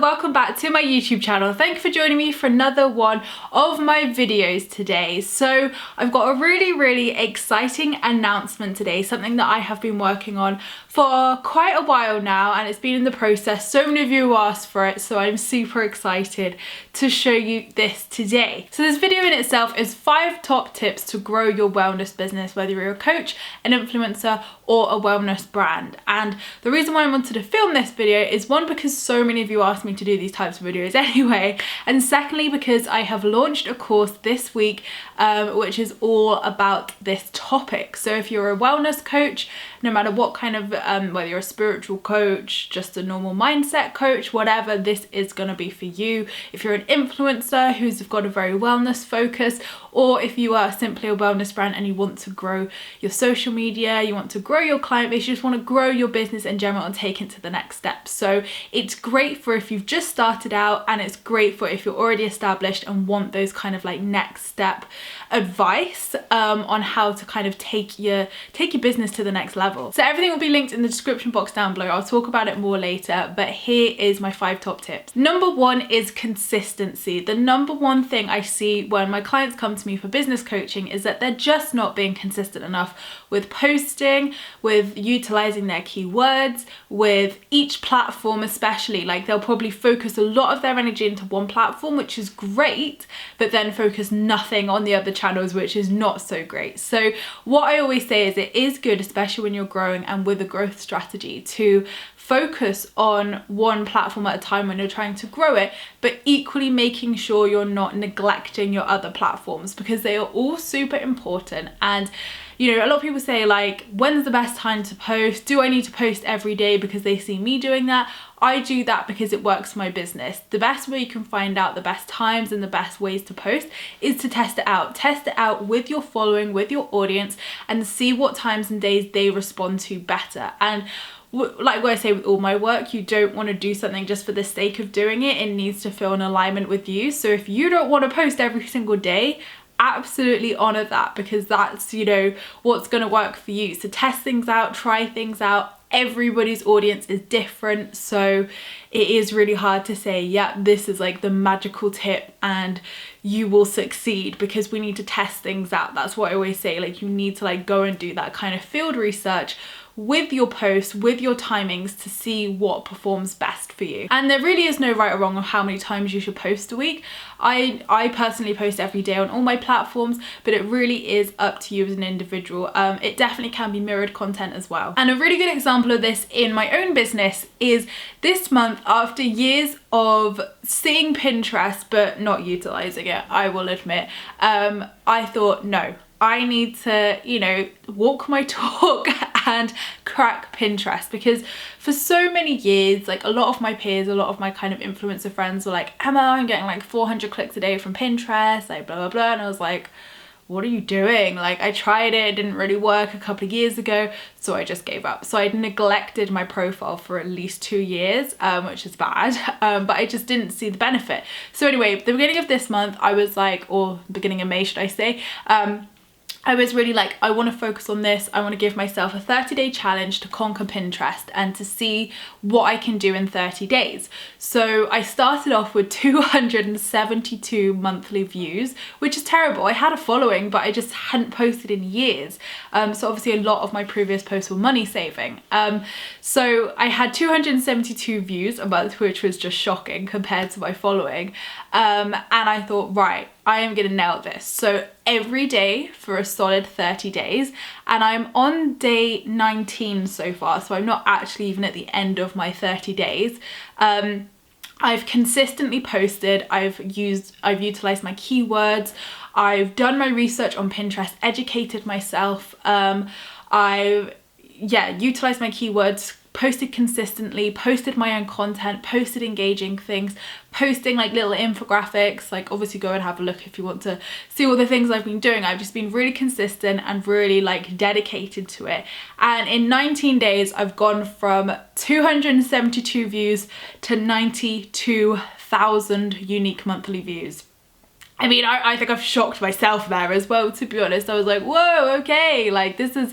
welcome back to my YouTube channel. Thank you for joining me for another one of my videos today. So I've got a really exciting announcement today, something that I have been working on for quite a while now, and it's been in the process. So many of you asked for it, so I'm super excited to show you this today. So this video in itself is 5 top tips to grow your wellness business, whether you're a coach, an influencer, or a wellness brand. And the reason why I wanted to film this video is, one, because so many of you asked me to do these types of videos anyway, and secondly because I have launched a course this week which is all about this topic. So if you're a wellness coach, no matter what kind of whether you're a spiritual coach, just a normal mindset coach, whatever, this is going to be for you. If you're an influencer who's got a very wellness focus, or if you are simply a wellness brand and you want to grow your social media, you want to grow your client base, you just want to grow your business in general and take it to the next step. So it's great for if you've just started out, and it's great for if you're already established and want those kind of like next step advice on how to kind of take your business to the next level. So everything will be linked in the description box down below. I'll talk about it more later, but here is my 5 top tips. Number 1 is consistency. The number one thing I see when my clients come to me for business coaching is that they're just not being consistent enough with posting, with utilizing their keywords, with each platform especially. Like, they'll probably focus a lot of their energy into one platform, which is great, but then focus nothing on the other channels, which is not so great. So what I always say is, it is good, especially when you're growing and with a growth strategy, to focus on one platform at a time when you're trying to grow it, but equally making sure you're not neglecting your other platforms, because they are all super important. And you know, a lot of people say, like, when's the best time to post? Do I need to post every day because they see me doing that? I do that because it works for my business. The best way you can find out the best times and the best ways to post is to test it out. Test it out with your following, with your audience, and see what times and days they respond to better. And like what I say with all my work, you don't want to do something just for the sake of doing it. It needs to feel in alignment with you. So if you don't want to post every single day, absolutely honor that, because that's, you know, what's going to work for you. So test things out, try things out. Everybody's audience is different, so it is really hard to say, yeah, this is like the magical tip and you will succeed, because we need to test things out. That's what I always say. Like, you need to like go and do that kind of field research with your posts, with your timings, to see what performs best for you. And there really is no right or wrong on how many times you should post a week. I personally post every day on all my platforms, but it really is up to you as an individual. It definitely can be mirrored content as well. And a really good example of this in my own business is this month, after years of seeing Pinterest but not utilizing it, I will admit, I thought, no, I need to, you know, walk my talk and crack Pinterest, because for so many years, like, a lot of my peers, a lot of my kind of influencer friends were like, Emma, I'm getting like 400 clicks a day from Pinterest, like blah blah blah, and I was like, what are you doing? Like, I tried it didn't really work a couple of years ago, so I just gave up. So I'd neglected my profile for at least 2 years, which is bad, but I just didn't see the benefit. So anyway, the beginning of this month, I was like, or beginning of May should I say, I was really like, I want to focus on this. I want to give myself a 30-day challenge to conquer Pinterest and to see what I can do in 30 days. So I started off with 272 monthly views, which is terrible. I had a following, but I just hadn't posted in years. So obviously a lot of my previous posts were money saving. So I had 272 views a month, which was just shocking compared to my following. And I thought, right, I am gonna nail this. So every day for a solid 30 days, and I'm on day 19 so far, so I'm not actually even at the end of my 30 days. I've consistently posted, I've utilized my keywords, I've done my research on Pinterest, educated myself, I've utilized my keywords, posted consistently, posted my own content, posted engaging things, posting like little infographics. Like, obviously go and have a look if you want to see all the things I've been doing. I've just been really consistent and really like dedicated to it. And in 19 days, I've gone from 272 views to 92,000 unique monthly views. I mean, I think I've shocked myself there as well, to be honest. I was like, whoa, okay, like this is,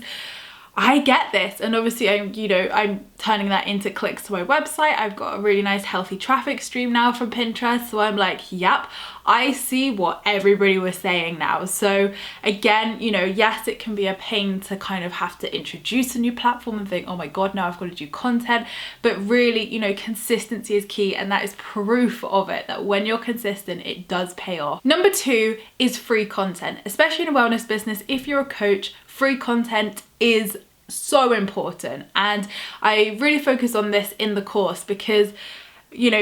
I get this, and obviously I'm turning that into clicks to my website. I've got a really nice healthy traffic stream now from Pinterest, so I'm like, yep, I see what everybody was saying now. So again, yes, it can be a pain to kind of have to introduce a new platform and think, oh my god, now I've got to do content, but really, consistency is key, and that is proof of it, that when you're consistent, it does pay off. Number 2 is free content. Especially in a wellness business, if you're a coach, free content is so important, and I really focus on this in the course because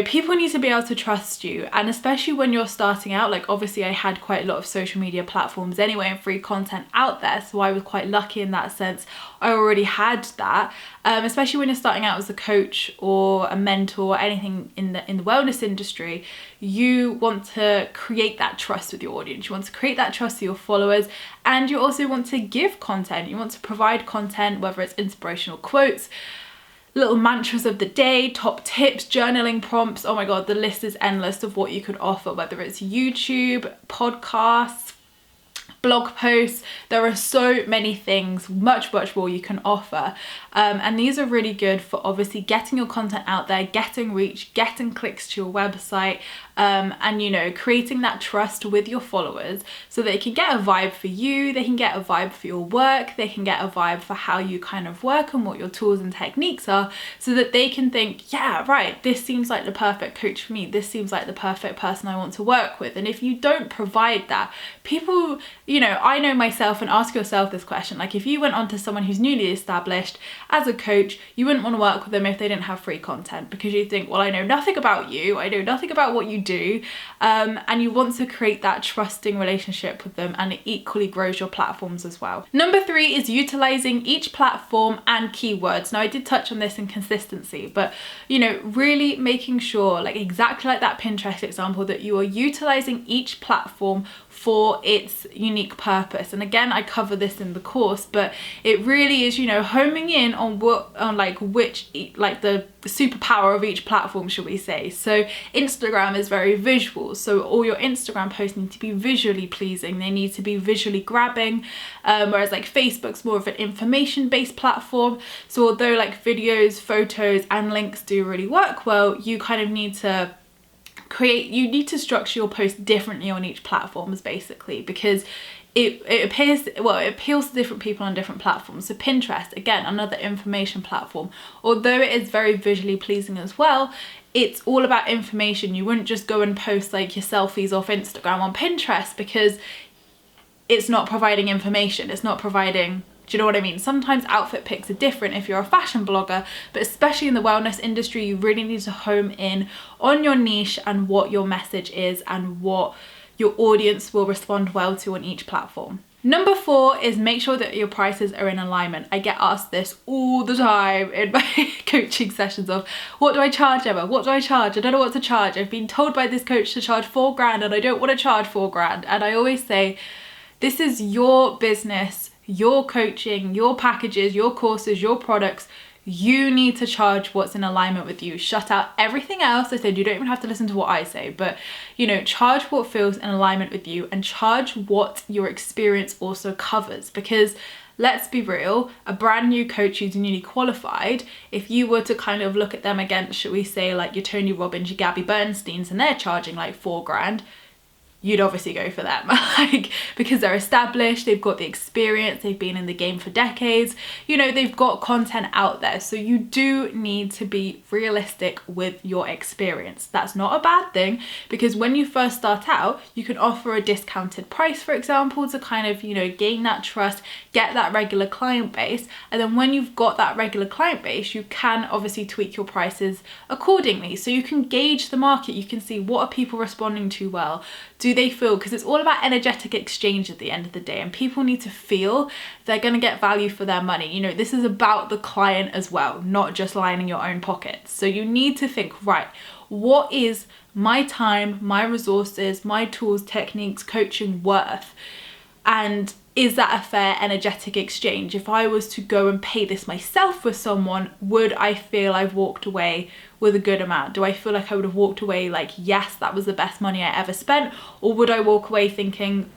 people need to be able to trust you, and especially when you're starting out. Like, obviously I had quite a lot of social media platforms anyway and free content out there, so I was quite lucky in that sense. I already had that, especially when you're starting out as a coach or a mentor or anything in the wellness industry. You want to create that trust with your audience, you want to create that trust with your followers, and you also want to give content. You want to provide content, whether it's inspirational quotes, little mantras of the day, top tips, journaling prompts. Oh my god, the list is endless of what you could offer, whether it's YouTube, podcasts, blog posts. There are so many things, much more you can offer, and these are really good for obviously getting your content out there, getting reach, getting clicks to your website, and creating that trust with your followers so they can get a vibe for you, they can get a vibe for your work, they can get a vibe for how you kind of work and what your tools and techniques are, so that they can think, yeah, right, this seems like the perfect coach for me, this seems like the perfect person I want to work with. And if you don't provide that, people, I know myself, and ask yourself this question, like if you went on to someone who's newly established as a coach, you wouldn't want to work with them if they didn't have free content, because you think, well, I know nothing about you, I know nothing about what you do, and you want to create that trusting relationship with them, and it equally grows your platforms as well. Number 3 is utilizing each platform and keywords. Now I did touch on this in consistency, but really making sure, like exactly like that Pinterest example, that you are utilizing each platform for its unique purpose. And again, I cover this in the course, but it really is, homing in on the superpower of each platform, shall we say. So Instagram is very visual, so all your Instagram posts need to be visually pleasing, they need to be visually grabbing, whereas like Facebook's more of an information based platform. So although like videos, photos and links do really work well, you kind of need to structure your post differently on each platform, basically, because it appeals to different people on different platforms. So Pinterest, again, another information platform, although it is very visually pleasing as well, it's all about information. You wouldn't just go and post like your selfies off Instagram on Pinterest, because it's not providing information, it's not providing, do you know what I mean? Sometimes outfit pics are different if you're a fashion blogger, but especially in the wellness industry, you really need to home in on your niche and what your message is and what your audience will respond well to on each platform. Number 4 is make sure that your prices are in alignment. I get asked this all the time in my coaching sessions of, what do I charge, Emma? What do I charge? I don't know what to charge. I've been told by this coach to charge $4,000 and I don't want to charge $4,000. And I always say, this is your business, your coaching, your packages, your courses, your products. You need to charge what's in alignment with you. Shut out everything else. I said you don't even have to listen to what I say, but charge what feels in alignment with you, and charge what your experience also covers. Because let's be real, a brand new coach who's newly qualified, if you were to kind of look at them against, should we say, like your Tony Robbins, your Gabby Bernsteins, and they're charging like $4,000, you'd obviously go for them, like, because they're established, they've got the experience, they've been in the game for decades, they've got content out there. So you do need to be realistic with your experience. That's not a bad thing, because when you first start out, you can offer a discounted price, for example, to kind of, gain that trust, get that regular client base. And then when you've got that regular client base, you can obviously tweak your prices accordingly. So you can gauge the market, you can see what are people responding to well. Do they feel, because it's all about energetic exchange at the end of the day, and people need to feel they're going to get value for their money. This is about the client as well, not just lining your own pockets. So you need to think, right, what is my time, my resources, my tools, techniques, coaching worth? And is that a fair energetic exchange? If I was to go and pay this myself with someone, would I feel I've walked away with a good amount? Do I feel like I would have walked away like, yes, that was the best money I ever spent? Or would I walk away thinking,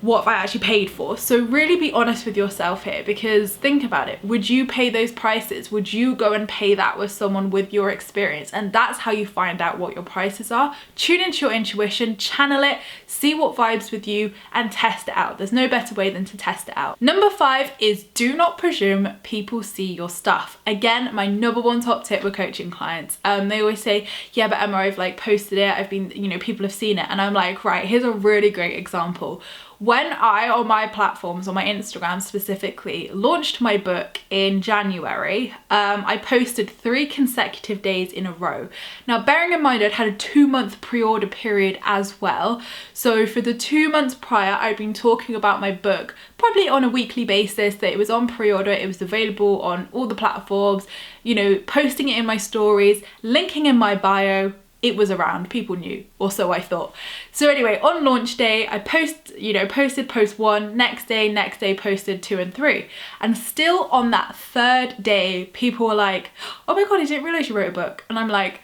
what have I actually paid for? So really be honest with yourself here, because think about it. Would you pay those prices? Would you go and pay that with someone with your experience? And that's how you find out what your prices are. Tune into your intuition, channel it, see what vibes with you, and test it out. There's no better way than to test it out. Number 5 is do not presume people see your stuff. Again, my number 1 top tip with coaching clients. They always say, yeah, but Emma, I've like posted it, I've been, you know, people have seen it. And I'm like, right, here's a really great example. When I, on my platforms, on my Instagram specifically, launched my book in January, I posted 3 consecutive days in a row. Now, bearing in mind I'd had a 2-month pre-order period as well. So for the 2 months prior, I'd been talking about my book probably on a weekly basis, that it was on pre-order, it was available on all the platforms, you know, posting it in my stories, linking in my bio. It was around, people knew, or so I thought. So anyway, on launch day, I posted post 1, next day posted 2 and 3. And still on that 3rd day, people were like, oh my God, I didn't realize you wrote a book. And I'm like,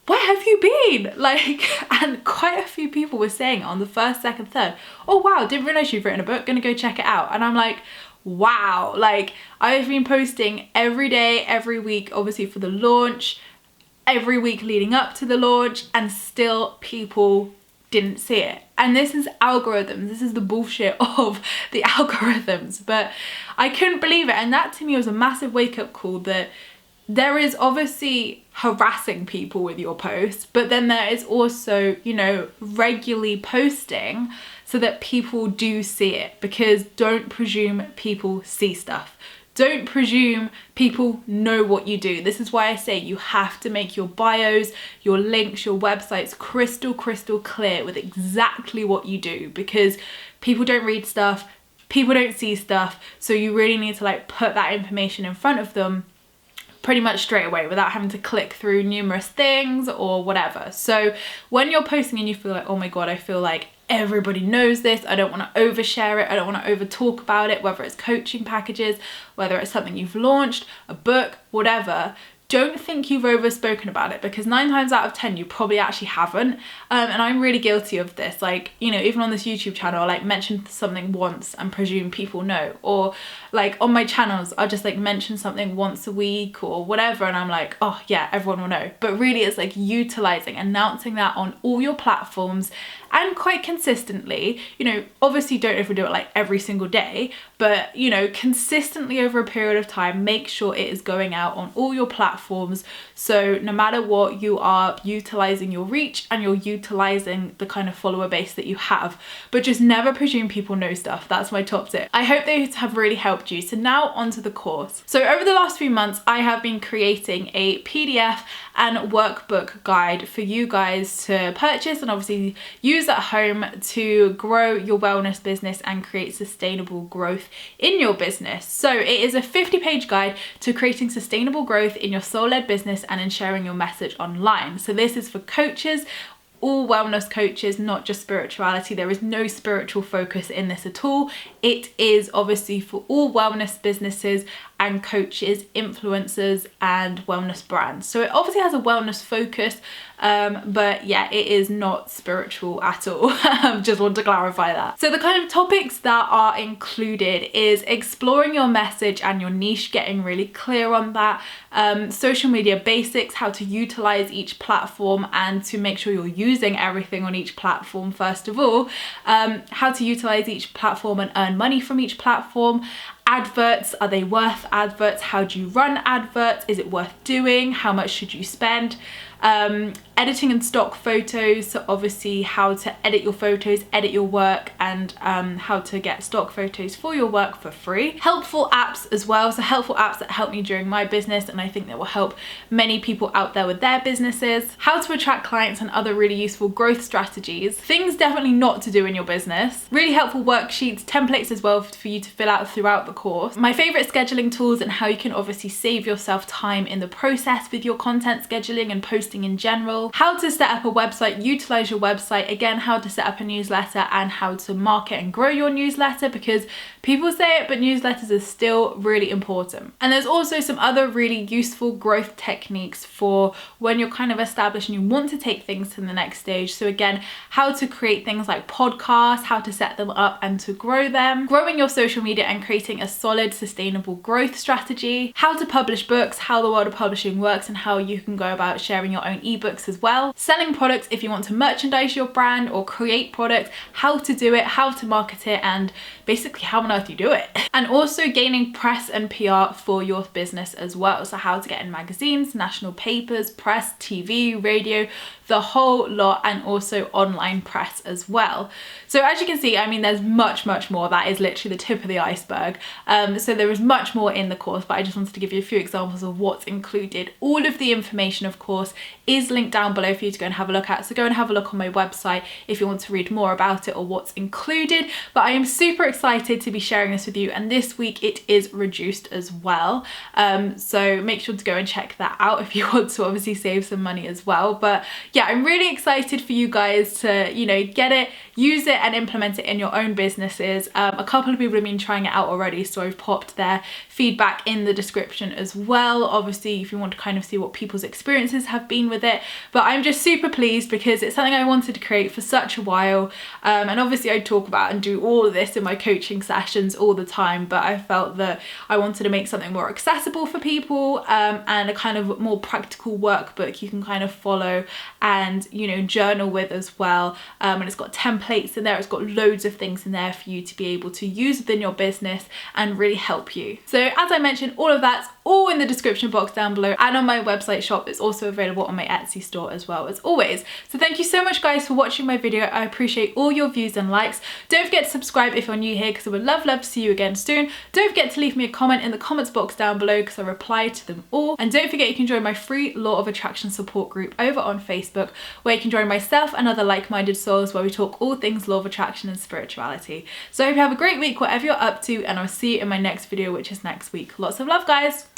where have you been? Like, and quite a few people were saying on the 1st, 2nd, 3rd, oh wow, didn't realize you've written a book, gonna go check it out. And I'm like, wow, like I've been posting every day, every week, obviously for the launch, every week leading up to the launch, and still people didn't see it. And this is algorithms, this is the bullshit of the algorithms, but I couldn't believe it. And that to me was a massive wake-up call, that there is obviously harassing people with your posts, but then there is also, you know, regularly posting so that people do see it, because don't presume people see stuff. Don't presume people know what you do. This is why I say you have to make your bios, your links, your websites crystal clear with exactly what you do, because people don't read stuff, people don't see stuff. So you really need to like put that information in front of them pretty much straight away without having to click through numerous things or whatever. So when you're posting and you feel like, oh my God, I feel like everybody knows this, I don't want to overshare it, I don't want to over talk about it, whether it's coaching packages, whether it's something you've launched, a book, whatever, don't think you've overspoken about it, because 9 times out of 10 you probably actually haven't. And I'm really guilty of this, like, you know, even on this YouTube channel, I like mention something once and presume people know, or like on my channels I'll just like mention something once a week or whatever, and I'm like, oh yeah, everyone will know. But really it's like utilizing, announcing that on all your platforms, and quite consistently. You know, obviously don't overdo it like every single day, but you know, consistently over a period of time, make sure it is going out on all your platforms. So no matter what, you are utilizing your reach and you're utilizing the kind of follower base that you have, but just never presume people know stuff. That's my top tip. I hope those have really helped you. So now onto the course. So over the last few months, I have been creating a PDF and workbook guide for you guys to purchase and obviously use at home to grow your wellness business and create sustainable growth in your business. So it is a 50-page guide to creating sustainable growth in your soul-led business and in sharing your message online. So this is for coaches, all wellness coaches, not just spirituality. There is no spiritual focus in this at all. It is obviously for all wellness businesses and coaches, influencers, and wellness brands. So it obviously has a wellness focus, but yeah, it is not spiritual at all. Just want to clarify that. So the kind of topics that are included is exploring your message and your niche, getting really clear on that, social media basics, how to utilize each platform and to make sure you're using everything on each platform first of all, how to utilize each platform and earn money from each platform. Adverts, are they worth adverts? How do you run adverts? Is it worth doing? How much should you spend? Editing and stock photos, so obviously how to edit your photos, edit your work, and how to get stock photos for your work for free. Helpful apps as well, so helpful apps that help me during my business and I think that will help many people out there with their businesses. How to attract clients and other really useful growth strategies. Things definitely not to do in your business. Really helpful worksheets, templates as well for you to fill out throughout the course. My favorite scheduling tools and how you can obviously save yourself time in the process with your content scheduling and posting in general. well, how to set up a website, utilize your website, again, how to set up a newsletter and how to market and grow your newsletter, because people say it, but newsletters are still really important. And there's also some other really useful growth techniques for when you're kind of established and you want to take things to the next stage. So again, how to create things like podcasts, how to set them up and to grow them, growing your social media and creating a solid, sustainable growth strategy, how to publish books, how the world of publishing works and how you can go about sharing your own ebooks as well, selling products if you want to merchandise your brand or create products, how to do it, how to market it, and basically how on earth you do it. And also gaining press and PR for your business as well. So how to get in magazines, national papers, press, TV, radio, the whole lot, and also online press as well. So as you can see, I mean, there's much more. That is literally the tip of the iceberg. So there is much more in the course, but I just wanted to give you a few examples of what's included. All of the information, of course, is linked down below for you to go and have a look at. So go and have a look on my website if you want to read more about it or what's included. But I am super excited to be sharing this with you, and this week it is reduced as well. So make sure to go and check that out if you want to obviously save some money as well. But yeah, I'm really excited for you guys to, you know, get it, use it and implement it in your own businesses. A couple of people have been trying it out already, so I've popped their feedback in the description as well, obviously if you want to kind of see what people's experiences have been with it. But I'm just super pleased because it's something I wanted to create for such a while, and obviously I talk about and do all of this in my coaching sessions all the time, but I felt that I wanted to make something more accessible for people, and a kind of more practical workbook you can kind of follow and, you know, journal with as well. And it's got templates in there, it's got loads of things in there for you to be able to use within your business and really help you. So as I mentioned, all of that's all in the description box down below, and on my website shop. It's also available on my Etsy store as well, as always. So thank you so much guys for watching my video. I appreciate all your views and likes. Don't forget to subscribe if you're new here, because I would love to see you again soon. Don't forget to leave me a comment in the comments box down below, because I reply to them all. And don't forget you can join my free Law of Attraction support group over on Facebook, where you can join myself and other like-minded souls, where we talk all things law of attraction and spirituality. So I hope you have a great week whatever you're up to, and I'll see you in my next video, which is next week. Lots of love guys.